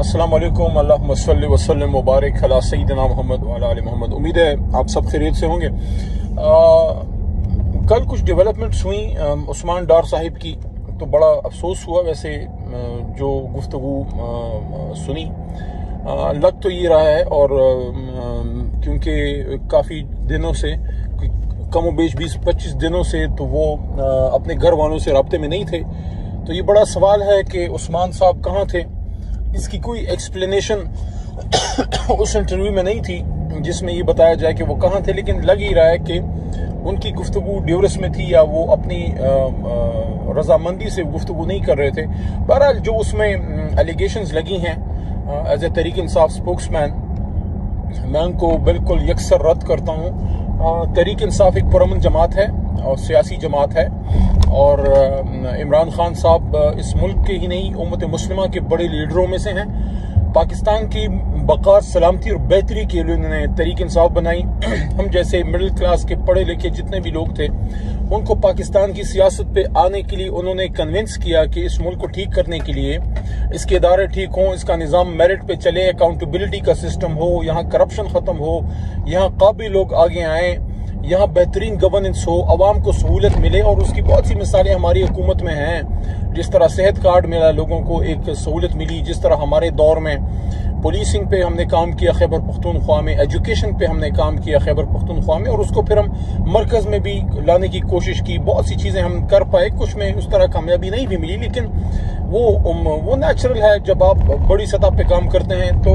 अस्सलाम वालेकुम, अल्लाहुम्मा सल्लि व सल्लिम मुबारक अला सय्यिदिना मोहम्मद व अला आलि मोहम्मद। उम्मीद है आप सब खैरियत से होंगे। कल कुछ डेवलपमेंट्स हुई उस्मान डार साहिब की, तो बड़ा अफसोस हुआ। वैसे जो गुफ्तगू सुनी लग तो ये रहा है, और क्योंकि काफ़ी दिनों से, कम व बेश 20-25 दिनों से तो वो अपने घर वालों से राब्ते में नहीं थे। तो ये बड़ा सवाल है कि उस्मान साहब कहाँ थे। इसकी कोई एक्सप्लेनेशन उस इंटरव्यू में नहीं थी जिसमें ये बताया जाए कि वो कहाँ थे, लेकिन लग ही रहा है कि उनकी गुफ्तगू ड्यूरस में थी या वो अपनी रजामंदी से गुफ्तगू नहीं कर रहे थे। बहरहाल जो उसमें एलिगेशंस लगी हैं, as a Tehreek Insaf spokesman मैं उनको बिल्कुल यकसर रद्द करता हूँ। तहरीक इंसाफ एक पुरअमन जमात है और सियासी जमात है, और इमरान खान साहब इस मुल्क के ही नहीं उम्मत मुस्लिमा के बड़े लीडरों में से हैं। पाकिस्तान की बका, सलामती और बेहतरी के लिए उन्होंने तहरीक इंसाफ बनाई। हम जैसे मिडिल क्लास के पढ़े लिखे जितने भी लोग थे, उनको पाकिस्तान की सियासत पे आने के लिए उन्होंने कन्विंस किया कि इस मुल्क को ठीक करने के लिए इसके इदारे ठीक हों, इसका निज़ाम मेरिट पे चले, अकाउंटेबिलिटी का सिस्टम हो, यहाँ करप्शन ख़त्म हो, यहाँ काबिल लोग आगे आएँ, यहाँ बेहतरीन गवर्नेंस हो, अवाम को सहूलत मिले। और उसकी बहुत सी मिसालें हमारी हुकूमत में हैं। जिस तरह सेहत कार्ड मिला, लोगों को एक सहूलत मिली, जिस तरह हमारे दौर में पुलिसिंग पे हमने काम किया खैबर पख्तूनख्वा में, एजुकेशन पे हमने काम किया खैबर पख्तूनख्वा में, और उसको फिर हम मरकज़ में भी लाने की कोशिश की। बहुत सी चीज़ें हम कर पाए, कुछ में उस तरह कामयाबी नहीं भी मिली, लेकिन वो नेचुरल है। जब आप बड़ी सतह पे काम करते हैं तो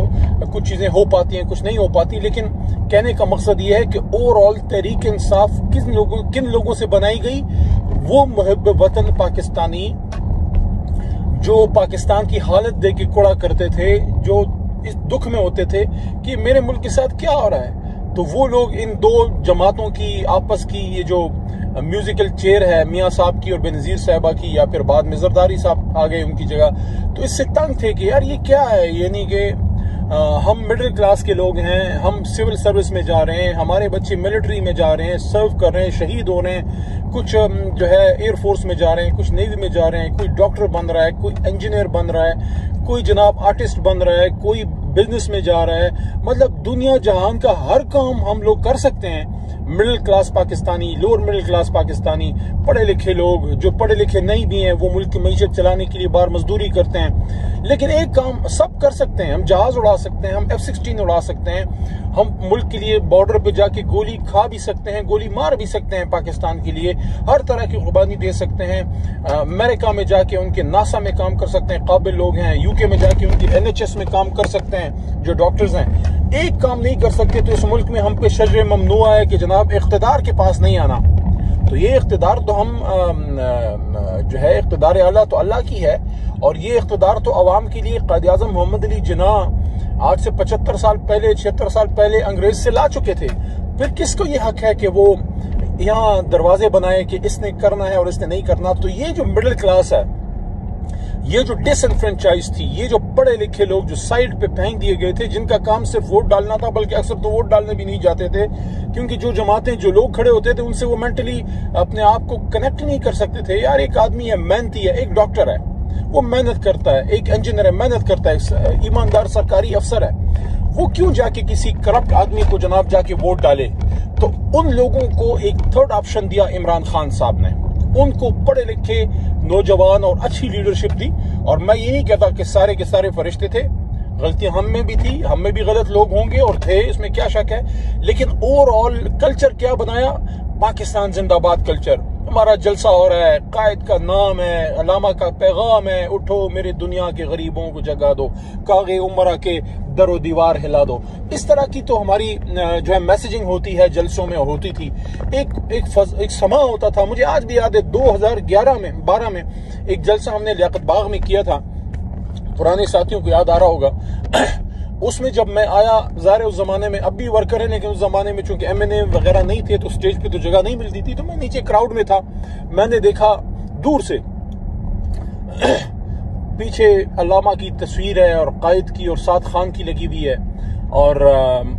कुछ चीज़ें हो पाती हैं, कुछ नहीं हो पाती। लेकिन कहने का मकसद ये है कि ओवरऑल तहरीक इंसाफ किन लोगों से बनाई गई, वो मुहिब वतन पाकिस्तानी जो पाकिस्तान की हालत देख के कुड़ा करते थे, जो इस दुख में होते थे कि मेरे मुल्क के साथ क्या हो रहा है। तो वो लोग इन दो जमातों की आपस की ये जो म्यूजिकल चेयर है मियाँ साहब की और बेनज़ीर साहबा की, या फिर बाद में जरदारी साहब आ गए उनकी जगह, तो इससे तंग थे कि यार ये क्या है। यानी कि हम मिडिल क्लास के लोग हैं, हम सिविल सर्विस में जा रहे हैं, हमारे बच्चे मिलिट्री में जा रहे हैं, सर्व कर रहे हैं, शहीद हो रहे हैं, कुछ जो है एयरफोर्स में जा रहे हैं, कुछ नेवी में जा रहे हैं, कोई डॉक्टर बन रहा है, कोई इंजीनियर बन रहा है, कोई जनाब आर्टिस्ट बन रहा है, कोई बिजनेस में जा रहा है। मतलब दुनिया जहान का हर काम हम लोग कर सकते हैं। Middle class Pakistani, lower middle class Pakistani, पढ़े लिखे लोग, जो पढ़े लिखे नहीं भी हैं, वो मुल्क की मईशत चलाने के लिए बाहर मजदूरी करते हैं। लेकिन एक काम सब कर सकते हैं, हम जहाज उड़ा सकते हैं, हम F-16 उड़ा सकते हैं, हम मुल्क के लिए बॉर्डर पे जाके गोली खा भी सकते हैं, गोली मार भी सकते हैं पाकिस्तान के लिए, हर तरह की कुर्बानी दे सकते हैं। अमेरिका में जाके उनके नासा में काम कर सकते हैं, काबिल लोग हैं। यूके में जाके उनकी NHS में काम कर सकते हैं जो डॉक्टर्स हैं। एक काम नहीं कर सकते तो इस मुल्क में हम पे शजर ममनुआ है कि जनाब इख्तिदार के पास नहीं आना। तो ये इख्तिदार तो हम जो है इख्तिदार आला तो अल्लाह की है, और ये इख्तिदार तो अवाम के लिए कायद आज़म मोहम्मद अली जिन्ना आज से 75 साल पहले, 76 साल पहले अंग्रेज से ला चुके थे। फिर किसको ये हक है कि वो यहाँ दरवाजे बनाए कि इसने करना है और इसने नहीं करना। तो ये जो मिडिल क्लास है, ये जो डिसएनफ्रेंचाइज थी, ये जो पढ़े लिखे लोग जो साइड पे फेंक दिए गए थे, जिनका काम सिर्फ वोट डालना था, बल्कि अक्सर तो वोट डालने भी नहीं जाते थे, क्योंकि जो जमातें, जो लोग खड़े होते थे उनसे वो मेंटली अपने आप को कनेक्ट नहीं कर सकते थे। यार एक आदमी है, मेहनती है, एक डॉक्टर है, वो मेहनत करता है, एक इंजीनियर है, मेहनत करता है, ईमानदार सरकारी अफसर है, वो क्यों जाके किसी करप्ट आदमी को जनाब जाके वोट डाले। तो उन लोगों को एक थर्ड ऑप्शन दिया इमरान खान साहब ने, उनको पढ़े लिखे नौजवान और अच्छी लीडरशिप दी। और मैं ये नहीं कहता कि सारे के सारे फरिश्ते थे, गलतियां हम में भी थी, हम में भी गलत लोग होंगे और थे, इसमें क्या शक है। लेकिन ओवरऑल कल्चर क्या बनाया, पाकिस्तान जिंदाबाद कल्चर। हमारा जलसा हो रहा है, कायद का नाम है, अलामा का पैगाम है, उठो मेरे दुनिया के गरीबों को जगा दो, कागे उमरा के दरो दीवार हिला दो। इस तरह की तो हमारी जो है मैसेजिंग होती है, जलसों में होती थी। एक समा होता था, मुझे आज भी याद है 2011 में एक जलसा हमने लियाकत बाग में किया था, पुराने साथियों को याद आ रहा होगा। उसमें जब मैं आया, ज़ाहिर उस जमाने में, अब भी वर्कर है, लेकिन उस जमाने में चूंकि MNA वगैरह नहीं थे तो स्टेज पे तो जगह नहीं मिलती थी, तो मैं नीचे क्राउड में था। मैंने देखा दूर से पीछे अल्लामा की तस्वीर है और कायद की और साद खान की लगी हुई है, और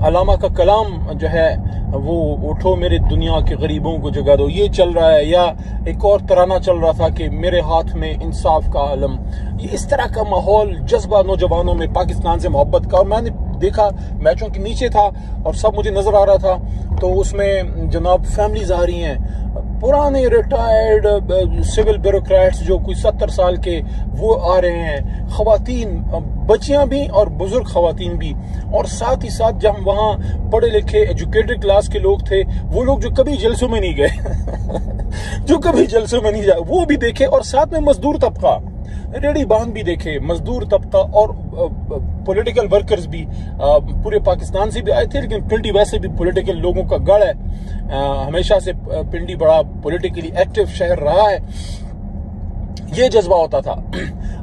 अलामा का कलाम जो है वो उठो मेरे दुनिया के गरीबों को जगा दो, ये चल रहा है। या एक और तराना चल रहा था कि मेरे हाथ में इंसाफ का आलम। ये इस तरह का माहौल, जज्बा नौजवानों में पाकिस्तान से मोहब्बत का। और मैंने देखा, मैचों के नीचे था और सब मुझे नजर आ रहा था, तो उसमें जनाब फैमिलीज आ रही हैं, पुराने रिटायर्ड सिविल ब्यूरोक्रेट्स जो कोई 70 साल के, वो आ रहे हैं, खवातीन, बच्चियां भी और बुजुर्ग खवातीन भी। और साथ ही साथ जब वहाँ पढ़े लिखे एजुकेटेड क्लास के लोग थे, वो लोग जो कभी जलसों में नहीं गए जो कभी जलसों में नहीं जाए, वो भी देखे। और साथ में मजदूर तबका, रेडी बांध भी देखे, मजदूर तबका और पॉलिटिकल वर्कर्स भी पूरे पाकिस्तान से भी आए थे। लेकिन पिंडी वैसे भी पॉलिटिकल लोगों का गढ़ है, हमेशा से पिंडी बड़ा पॉलिटिकली एक्टिव शहर रहा है। ये जज्बा होता था।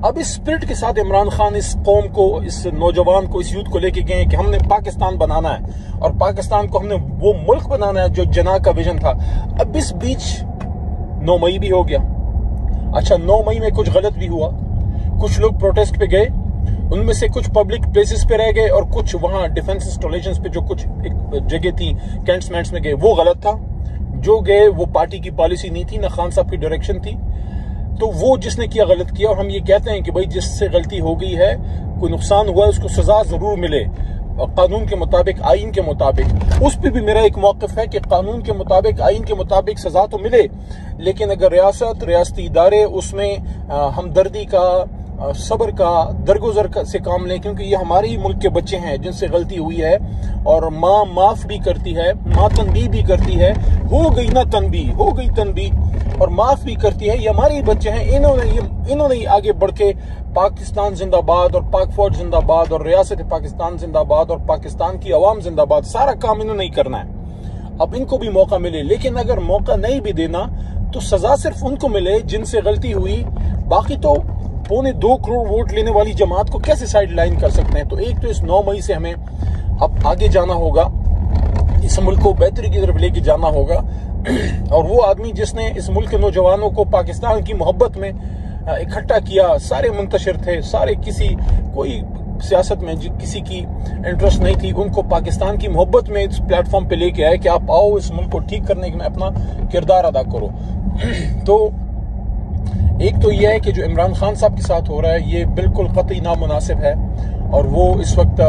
अब इस स्पिरिट के साथ इमरान खान इस कौम को, इस नौजवान को, इस यूथ को लेके गए कि हमने पाकिस्तान बनाना है और पाकिस्तान को हमने वो मुल्क बनाना है जो जना का विजन था। अब इस बीच 9 मई भी हो गया। अच्छा, 9 मई में कुछ गलत भी हुआ, कुछ लोग प्रोटेस्ट पे गए, उनमें से कुछ पब्लिक प्लेसेस पे रह गए और कुछ वहां डिफेंस इंस्टॉलेशंस पे जो कुछ एक जगह थी कैंट्समेंट्स में गए, वो गलत था। जो गए वो पार्टी की पॉलिसी नहीं थी, ना खान साहब की डायरेक्शन थी। तो वो जिसने किया गलत किया। और हम ये कहते हैं कि भाई जिससे गलती हो गई है, कोई नुकसान हुआ है, उसको सजा जरूर मिले कानून के मुताबिक, आइन के मुताबिक। उस पर भी मेरा एक मौक़िफ़ है कि कानून के मुताबिक, आइन के मुताबिक सजा तो मिले, लेकिन अगर रियासत, रियासती इदारे उसमें हमदर्दी का, सब्र का, दरगुजर से काम लें, क्योंकि ये हमारे ही मुल्क के बच्चे हैं जिनसे गलती हुई है। और माँ माफ भी करती है, माँ तनबीह भी करती है, हो गई ना तनबीह, हो गई तनबीह, और माफ भी करती है। ये हमारे ही बच्चे हैं, इन्होंने ही आगे बढ़ के पाकिस्तान जिंदाबाद और पाक फौज जिंदाबाद और रियासत पाकिस्तान जिंदाबाद और पाकिस्तान की अवाम जिंदाबाद, सारा काम इन्होंने ही करना है। अब इनको भी मौका मिले, लेकिन अगर मौका नहीं भी देना तो सजा सिर्फ उनको मिले जिनसे गलती हुई। बाकी तो 2.25 करोड़ वोट लेने वाली जमात को कैसे साइड लाइन कर सकते हैं। तो एक तो इस 9 मई से हमें अब आगे जाना होगा, इस मुल्क को बेहतरी की तरफ लेके जाना होगा। और वो आदमी जिसने इस मुल्क के नौजवानों को पाकिस्तान की मोहब्बत में इकट्ठा किया, सारे मुंतशिर थे, सारे, किसी कोई सियासत में किसी की इंटरेस्ट नहीं थी, उनको पाकिस्तान की मोहब्बत में इस प्लेटफॉर्म पे लेके आए कि आप आओ इस मुल्क को ठीक करने में अपना किरदार अदा करो। तो एक तो यह है कि जो इमरान खान साहब के साथ हो रहा है ये बिल्कुल कतई नामुनासिब है। और वो इस वक्त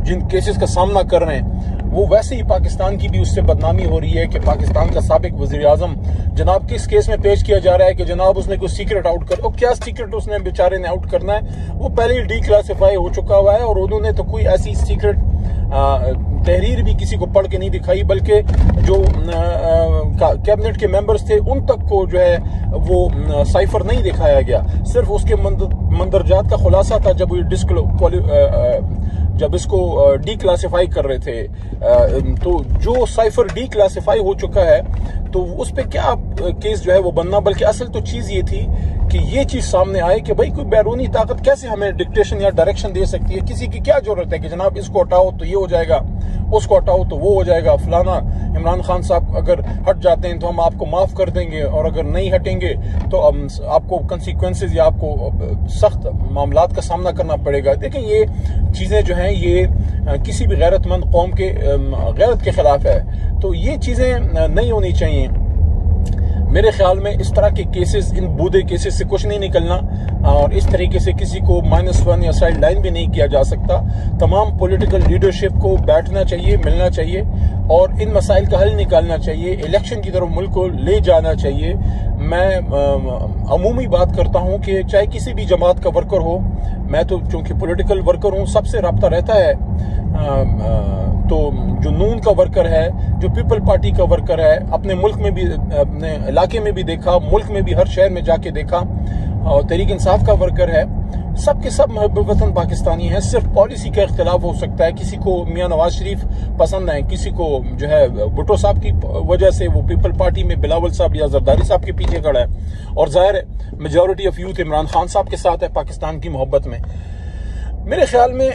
जिन केसेस का सामना कर रहे हैं, वो वैसे ही पाकिस्तान की भी उससे बदनामी हो रही है कि पाकिस्तान का साबिक वजीर आजम जनाब किस केस में पेश किया जा रहा है कि जनाब उसने कोई सीक्रेट आउट कर, और क्या सीक्रेट उसने बेचारे ने आउट करना है, वो पहले ही डिक्लासिफाई हो चुका हुआ है। और उन्होंने तो कोई ऐसी सीक्रेट तहरीर भी किसी को पढ़ के नहीं दिखाई, बल्कि जो कैबिनेट के मेंबर्स थे उन तक को जो है वो साइफर नहीं दिखाया गया, सिर्फ उसके मंदरजात का खुलासा था जब इसको डिक्लासिफाई कर रहे थे। तो जो साइफर डिक्लासिफाई हो चुका है तो उस पे क्या केस जो है वो बनना, बल्कि असल तो चीज ये थी कि ये चीज सामने आए कि भाई कोई बैरूनी ताकत कैसे हमें डिक्टेशन या डायरेक्शन दे सकती है। किसी की क्या जरूरत है कि जनाब इसको हटाओ तो ये हो जाएगा, उसको हटाओ तो वो हो जाएगा, फलाना इमरान खान साहब अगर हट जाते हैं तो हम आपको माफ कर देंगे, और अगर नहीं हटेंगे तो आपको कंसिक्वेंसेज या आपको सख्त मामलात का सामना करना पड़ेगा। देखिए ये चीजें जो हैं ये किसी भी गैरतमंद कौम के गैरत के खिलाफ है, तो ये चीजें नहीं होनी चाहिए। मेरे ख्याल में इस तरह के केसेस, इन बूदे केसेस से कुछ नहीं निकलना, और इस तरीके से किसी को -1 या साइड लाइन भी नहीं किया जा सकता। तमाम पॉलिटिकल लीडरशिप को बैठना चाहिए, मिलना चाहिए और इन मसाइल का हल निकालना चाहिए, इलेक्शन की तरफ मुल्क को ले जाना चाहिए। मैं अमूमी बात करता हूं कि चाहे किसी भी जमात का वर्कर हो, मैं तो चूंकि पॉलिटिकल वर्कर हूं, सबसे रब्ता रहता है। तो जो नून का वर्कर है, जो पीपल पार्टी का वर्कर है, अपने मुल्क में भी, अपने इलाके में भी देखा, मुल्क में भी हर शहर में जाके देखा, और तहरीक इंसाफ का वर्कर है, सबके सब महबूब वतन पाकिस्तानी हैं। सिर्फ पॉलिसी का इख्तिलाफ हो सकता है, किसी को मियां नवाज शरीफ पसंद है, किसी को जो है भुट्टो साहब की वजह से वो पीपल पार्टी में बिलावल साहब या जरदारी साहब के पीछे खड़ा है, और जाहिर है majority of youth Imran Khan साहब के साथ है पाकिस्तान की मोहब्बत में। मेरे ख्याल में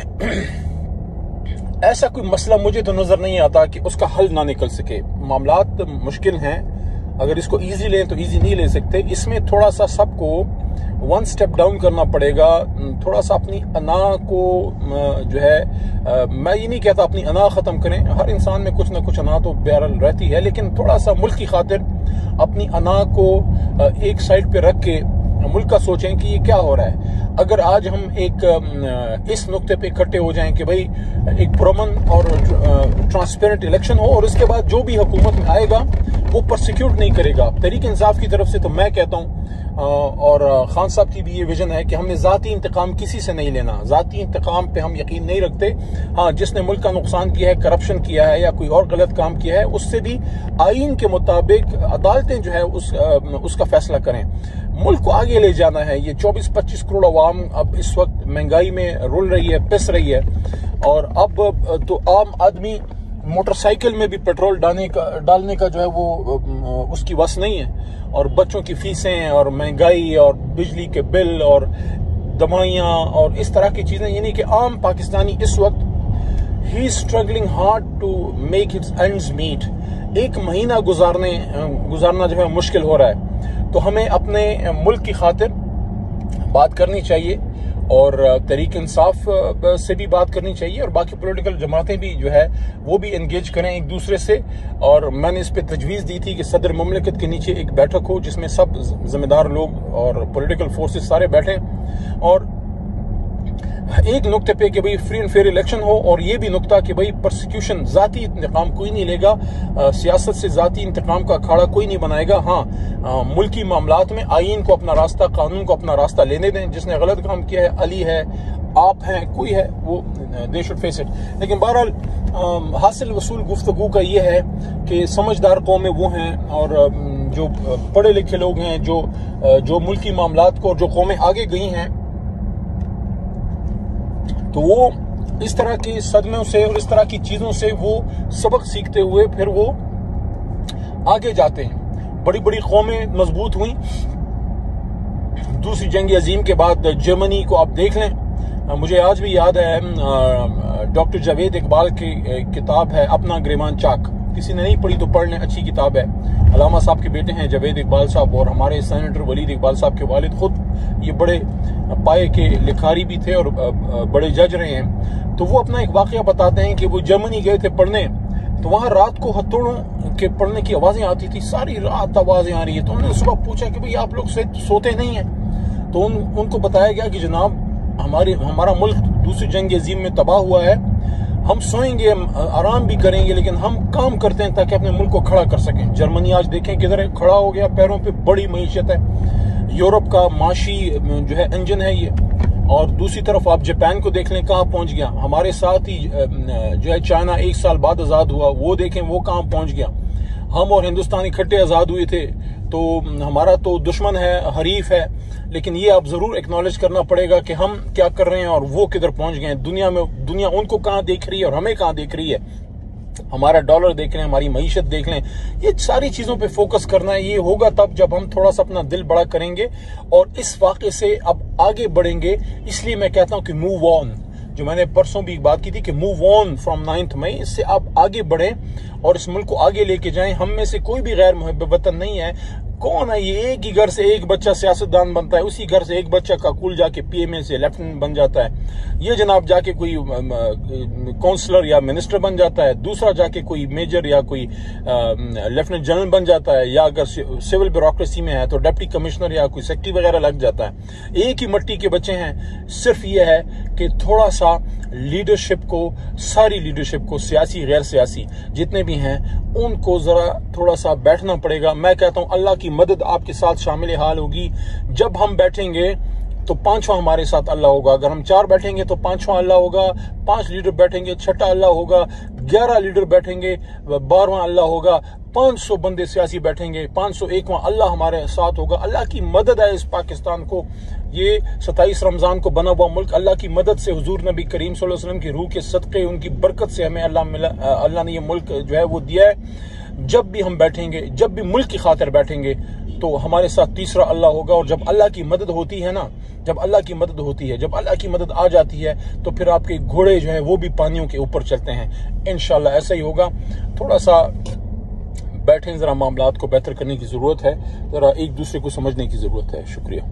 ऐसा कोई मसला मुझे तो नजर नहीं आता कि उसका हल ना निकल सके। मामलात मुश्किल हैं, अगर इसको इजी लें तो इजी नहीं ले सकते। इसमें थोड़ा सा सबको वन स्टेप डाउन करना पड़ेगा। थोड़ा सा अपनी अना को जो है, मैं ये नहीं कहता अपनी अना ख़त्म करें, हर इंसान में कुछ ना कुछ अना तो बहरहाल रहती है, लेकिन थोड़ा सा मुल्क की खातिर अपनी अना को एक साइड पे रख के मुल्क का सोचें कि ये क्या हो रहा है। अगर आज हम एक इस नुक्ते पे इकट्ठे हो जाएं कि भाई एक पुरअमन और ट्रांसपेरेंट इलेक्शन हो और इसके बाद जो भी हुकूमत में आएगा वो प्रोसिक्यूट नहीं करेगा। तहरीक इंसाफ की तरफ से तो मैं कहता हूँ और खान साहब की भी ये विजन है कि हमने ज़ाती इंतकाम किसी से नहीं लेना, ज़ाती इंतकाम पे हम यकीन नहीं रखते। हाँ, जिसने मुल्क का नुकसान किया है, करप्शन किया है या कोई और गलत काम किया है, उससे भी आइन के मुताबिक अदालतें जो है उसका फैसला करें। मुल्क को आगे ले जाना है। ये 24-25 करोड़ अवाम अब इस वक्त महंगाई में रुल रही है, पिस रही है, और अब तो आम आदमी मोटरसाइकिल में भी पेट्रोल डालने का जो है वो उसकी वस नहीं है, और बच्चों की फीसें और महंगाई और बिजली के बिल और दवाइयाँ और इस तरह की चीजें, यानी कि आम पाकिस्तानी इस वक्त ही struggling hard to make hits ends meet. एक महीना गुजारना जो है मुश्किल हो रहा है। तो हमें अपने मुल्क की खातिर बात करनी चाहिए और तहरीक इंसाफ से भी बात करनी चाहिए, और बाकी पॉलिटिकल जमातें भी जो है वो भी एंगेज करें एक दूसरे से। और मैंने इस पे तजवीज़ दी थी कि सदर मुमलिकत के नीचे एक बैठक हो जिसमें सब जिम्मेदार लोग और पॉलिटिकल फोर्सेस सारे बैठें, और एक नुक्ते पे कि भाई फ्री एंड फेयर इलेक्शन हो, और ये भी नुक्ता कि भाई प्रोसिक्यूशन, जाती इंतकाम कोई नहीं लेगा, सियासत से जाती इंतकाम का अखाड़ा कोई नहीं बनाएगा। हाँ, मुल्की मामलात में आइन को अपना रास्ता, कानून को अपना रास्ता लेने दें। जिसने गलत काम किया है, अली है, आप हैं, कोई है, वो दे शुड फेस इट। लेकिन बहरहाल हासिल वसूल गुफ्तगू का ये है कि समझदार कौमें वो हैं और जो पढ़े लिखे लोग हैं, जो मुल्की मामलात को, जो कौमें आगे गई हैं, तो वो इस तरह के सदमों से और इस तरह की चीजों से वो सबक सीखते हुए फिर वो आगे जाते हैं। बड़ी बड़ी कौमें मजबूत हुई। दूसरी जंग अजीम के बाद जर्मनी को आप देख लें। मुझे आज भी याद है डॉक्टर जावेद इकबाल की किताब है अपना गिरेबान चाक, किसी ने नहीं पढ़ी तो पढ़ लें, अच्छी किताब है। अलामा साहब के बेटे हैं जावेद इकबाल साहब, और हमारे सेनेटर वलीद इकबाल साहब के वालिद खुद ये बड़े पाए के लिखारी भी थे और बड़े जज रहे हैं। तो वो अपना एक वाकया बताते हैं कि वो जर्मनी गए थे पढ़ने, तो वहां रात को हथौड़ों के पढ़ने की आवाजें आती थी, सारी रात आवाजें आ रही है। तो उन्होंने सुबह पूछा कि भाई आप लोग सोते नहीं हैं? तो उनको बताया गया कि जनाब हमारा मुल्क दूसरी जंग अजीम में तबाह हुआ है, हम सोएंगे, आराम भी करेंगे, लेकिन हम काम करते हैं ताकि अपने मुल्क को खड़ा कर सकें। जर्मनी आज देखें किधर खड़ा हो गया, पैरों पे, बड़ी मईशत है, यूरोप का माशी जो है इंजन है ये। और दूसरी तरफ आप जापान को देख लें, कहाँ पहुंच गया। हमारे साथ ही जो है चाइना 1 साल बाद आजाद हुआ, वो देखें वो कहाँ पहुंच गया। हम और हिंदुस्तान इकट्ठे आजाद हुए थे, तो हमारा तो दुश्मन है, हरीफ है, लेकिन ये अब जरूर एक्नॉलेज करना पड़ेगा कि हम क्या कर रहे हैं और वो किधर पहुंच गए हैं। दुनिया उनको कहाँ देख रही है और हमें कहाँ देख रही है। हमारा डॉलर देख लें, हमारी मईशत देख लें, ये सारी चीजों पे फोकस करना है। ये होगा तब जब हम थोड़ा सा अपना दिल बड़ा करेंगे और इस वाक़े से अब आगे बढ़ेंगे। इसलिए मैं कहता हूं कि मूव ऑन, जो मैंने परसों भी बात की थी कि मूव ऑन फ्रॉम 9 मई, इससे आप आगे बढ़ें और इस मुल्क को आगे लेके जाएं। हम में से कोई भी गैर मुहब्ब वतन नहीं है। कौन है ये? एक ही घर से एक बच्चा सियासतदान बनता है, उसी घर से एक बच्चा काकूल जाके PMA से लेफ्टिनेंट बन जाता है, ये जनाब जाके कोई काउंसलर या मिनिस्टर बन जाता है, दूसरा जाके कोई मेजर या कोई लेफ्टिनेंट जनरल बन जाता है, या अगर सिविल ब्यूरोक्रेसी में है तो डिप्टी कमिश्नर या कोई सेक्रेटरी वगैरह लग जाता है। एक ही मिट्टी के बच्चे हैं। सिर्फ ये है कि थोड़ा सा लीडरशिप को, सारी लीडरशिप को, सियासी गैर सियासी जितने भी हैं, उनको जरा थोड़ा सा बैठना पड़ेगा। मैं कहता हूं अल्लाह की मदद आपके साथ शामिल हाल होगी। जब हम बैठेंगे तो 5वां हमारे साथ अल्लाह होगा। अगर हम 4 बैठेंगे तो 5वां अल्लाह होगा, 5 लीडर बैठेंगे 6ठा अल्लाह होगा, 11 लीडर बैठेंगे 12वां अल्लाह होगा, 500 बंदे सियासी बैठेंगे 501वां अल्लाह हमारे साथ होगा। अल्लाह की मदद है इस पाकिस्तान को। ये 27 रमजान को बना हुआ मुल्क अल्लाह की मदद से, हुजूर नबी करीम सल्लल्लाहु अलैहि वसल्लम की रूह के सदक़े, उनकी बरकत से हमें अल्लाह ने ये मुल्क जो है वो दिया है। जब भी हम बैठेंगे, जब भी मुल्क की खातिर बैठेंगे, तो हमारे साथ तीसरा अल्लाह होगा। और जब अल्लाह की मदद होती है ना, जब अल्लाह की मदद होती है, जब अल्लाह की मदद आ जाती है, तो फिर आपके घोड़े जो है वो भी पानियों के ऊपर चलते हैं। इंशाल्लाह ऐसा ही होगा। थोड़ा सा बैठें, जरा मामलात को बेहतर करने की जरूरत है, जरा एक दूसरे को समझने की जरूरत है। शुक्रिया।